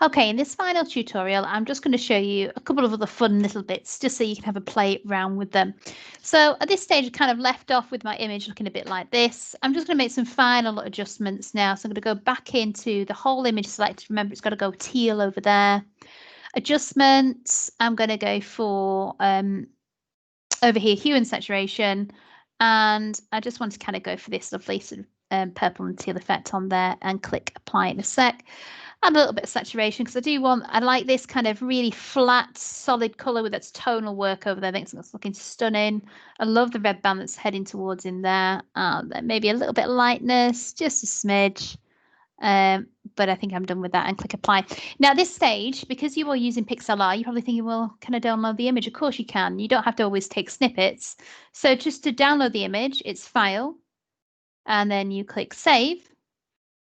Okay, in this final tutorial, I'm just going to show you a couple of other fun little bits just so you can have a play around with them. So at this stage, I kind of left off with my image looking a bit like this. I'm just going to make some final adjustments now. So I'm going to go back into the whole image select. Remember, it's got to go teal over there. Adjustments, I'm going to go for over here, hue and saturation. And I just want to kind of go for this lovely sort of purple and teal effect on there and click apply in a sec. Add a little bit of saturation because I like this kind of really flat, solid colour with its tonal work over there. I think it's looking stunning. I love the red band that's heading towards in there. Maybe a little bit of lightness, just a smidge. But I think I'm done with that and click apply. Now, at this stage, because you are using PixLR, you're probably thinking, well, can I download the image? Of course you can. You don't have to always take snippets. So just to download the image, it's File, and then you click Save,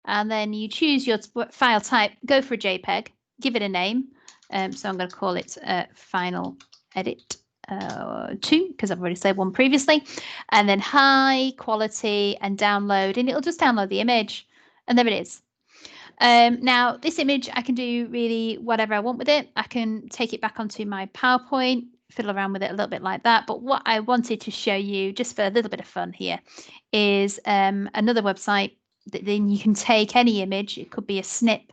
and then you choose your file type, go for a JPEG, give it a name. So I'm going to call it Final Edit 2 because I've already saved one previously, and then high quality and download, and it'll just download the image. And there it is. Now, this image, I can do really whatever I want with it. I can take it back onto my PowerPoint, fiddle around with it a little bit like that. But what I wanted to show you, just for a little bit of fun here, is another website that then you can take any image. It could be a snip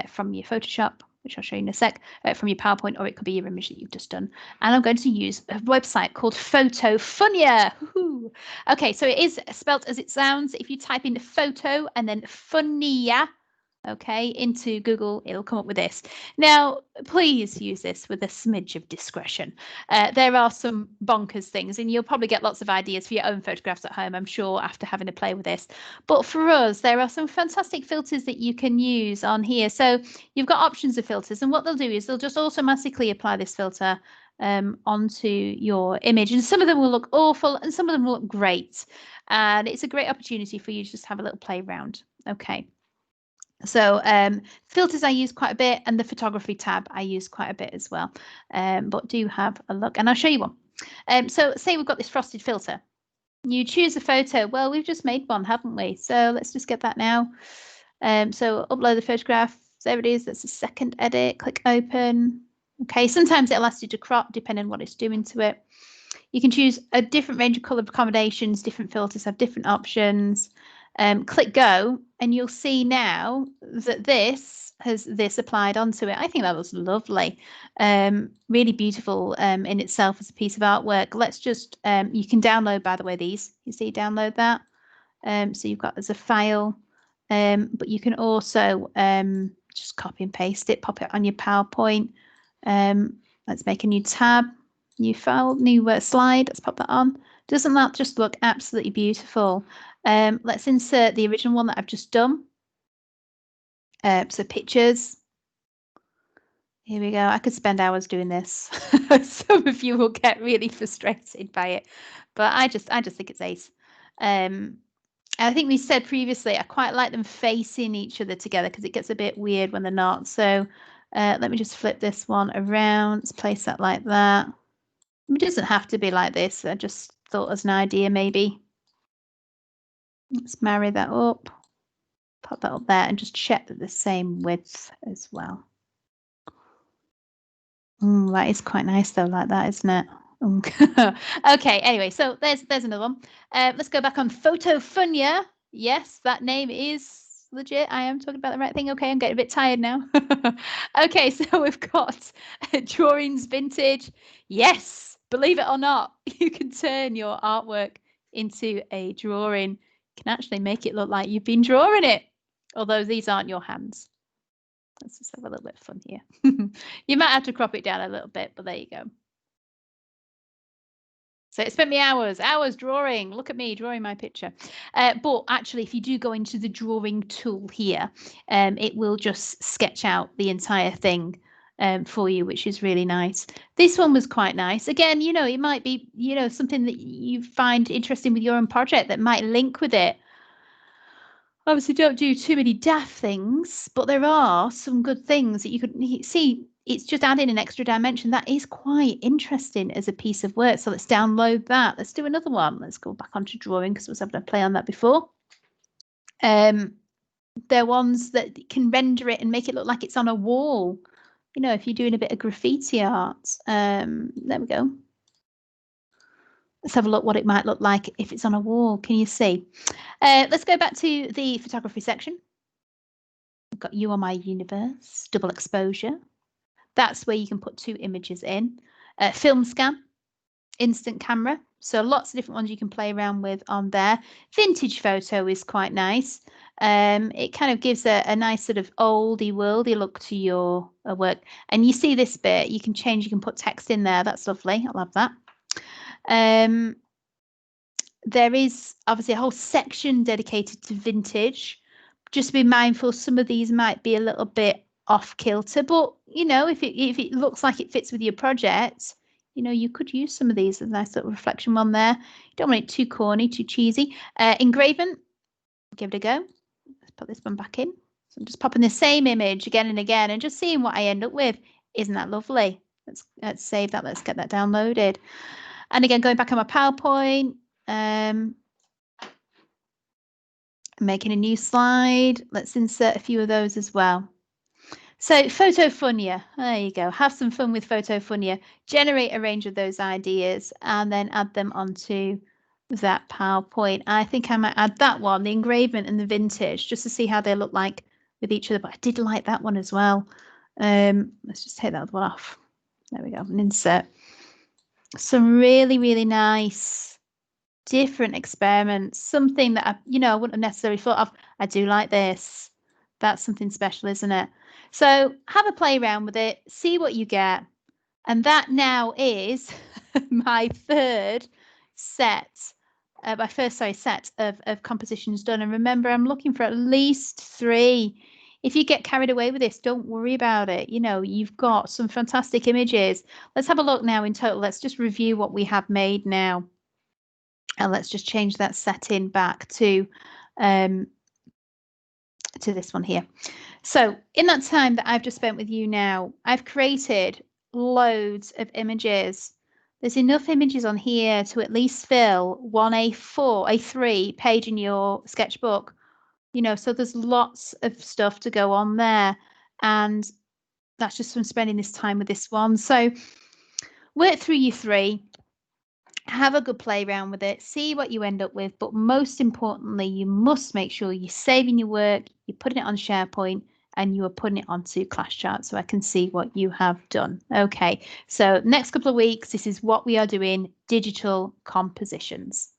from your Photoshop, which I'll show you in a sec, from your PowerPoint, or it could be your image that you've just done. And I'm going to use a website called Photofunia. Okay, so it is spelt as it sounds. If you type in photo and then funia, okay, into Google, it'll come up with this. Now, please use this with a smidge of discretion. There are some bonkers things, and you'll probably get lots of ideas for your own photographs at home, I'm sure, after having a play with this. But for us, there are some fantastic filters that you can use on here. So you've got options of filters, and what they'll do is they'll just automatically apply this filter onto your image. And some of them will look awful, and some of them will look great. And it's a great opportunity for you to just have a little play around. Okay. So filters I use quite a bit, and the photography tab I use quite a bit as well. But do have a look, and I'll show you one. So say we've got this frosted filter. You choose a photo. Well, we've just made one, haven't we? So let's just get that now. So upload the photograph. There it is. That's the second edit. Click open. Okay, sometimes it'll ask you to crop depending on what it's doing to it. You can choose a different range of color accommodations. Different filters have different options. Click go, and you'll see now that this has this applied onto it. I think that was lovely. Really beautiful in itself as a piece of artwork. Let's just, you can download, by the way, these. You see, download that. So you've got as a file, but you can also just copy and paste it, pop it on your PowerPoint. Let's make a new tab, new file, new slide. Let's pop that on. Doesn't that just look absolutely beautiful? Let's insert the original one that I've just done. So pictures. Here we go. I could spend hours doing this. Some of you will get really frustrated by it, but I just think it's ace. I think we said previously, I quite like them facing each other together because it gets a bit weird when they're not. So let me just flip this one around. Let's place that like that. It doesn't have to be like this. I just thought as an idea, maybe. Let's marry that up, pop that up there, and just check that the same width as well. That is quite nice though, like that, isn't it? Okay, anyway, so there's another one. Let's go back on Photofunia. Yes, that name is legit. I am talking about the right thing. Okay, I'm getting a bit tired now. Okay, so we've got drawings vintage. Yes, believe it or not, you can turn your artwork into a drawing. You can actually make it look like you've been drawing it, although these aren't your hands. Let's just have a little bit of fun here. You might have to crop it down a little bit, but there you go. So it spent me hours drawing. Look at me drawing my picture. But actually, if you do go into the drawing tool here, it will just sketch out the entire thing for you, which is really nice. This one was quite nice. Again, you know, it might be, you know, something that you find interesting with your own project that might link with it. Obviously, don't do too many daft things, but there are some good things that you could see. It's just adding an extra dimension. That is quite interesting as a piece of work. So let's download that. Let's do another one. Let's go back onto drawing because I was having a play on that before. They're ones that can render it and make it look like it's on a wall. You know, if you're doing a bit of graffiti art. There we go. Let's have a look what it might look like if it's on a wall. Can you see? Let's go back to the photography section. I've got You Are My Universe, double exposure. That's where you can put 2 images in. Film scan, instant camera. So lots of different ones you can play around with on there. Vintage photo is quite nice. It kind of gives a nice sort of oldie worldy look to your work. And you see this bit, you can change, you can put text in there. That's lovely. I love that. There is obviously a whole section dedicated to vintage. Just be mindful, some of these might be a little bit off kilter, but you know, if it looks like it fits with your project, you know, you could use some of these. There's a nice little reflection one there. You don't want it too corny, too cheesy. Engraving, give it a go. Let's put this one back in. So I'm just popping the same image again and again and just seeing what I end up with. Isn't that lovely? Let's save that. Let's get that downloaded. And again, going back on my PowerPoint, making a new slide. Let's insert a few of those as well. So Photofunia, there you go. Have some fun with Photofunia. Generate a range of those ideas and then add them onto that PowerPoint. I think I might add that one, the engraving and the vintage, just to see how they look like with each other. But I did like that one as well. Let's just take that other one off. There we go, and insert. Some really, really nice different experiments, something that I wouldn't have necessarily thought of. I do like this. That's something special, isn't it? So have a play around with it, see what you get. And that now is my third set, set of compositions done. And remember, I'm looking for at least 3. If you get carried away with this, don't worry about it. You know, you've got some fantastic images. Let's have a look now in total. Let's just review what we have made now. And let's just change that setting back to this one here. So in that time that I've just spent with you now, I've created loads of images. There's enough images on here to at least fill one A3 page in your sketchbook. You know, so there's lots of stuff to go on there. And that's just from spending this time with this one. So work through your 3. Have a good play around with it, see what you end up with, but most importantly, you must make sure you're saving your work, you're putting it on SharePoint, and you are putting it onto ClassChart so I can see what you have done. Okay, so next couple of weeks, this is what we are doing, digital compositions.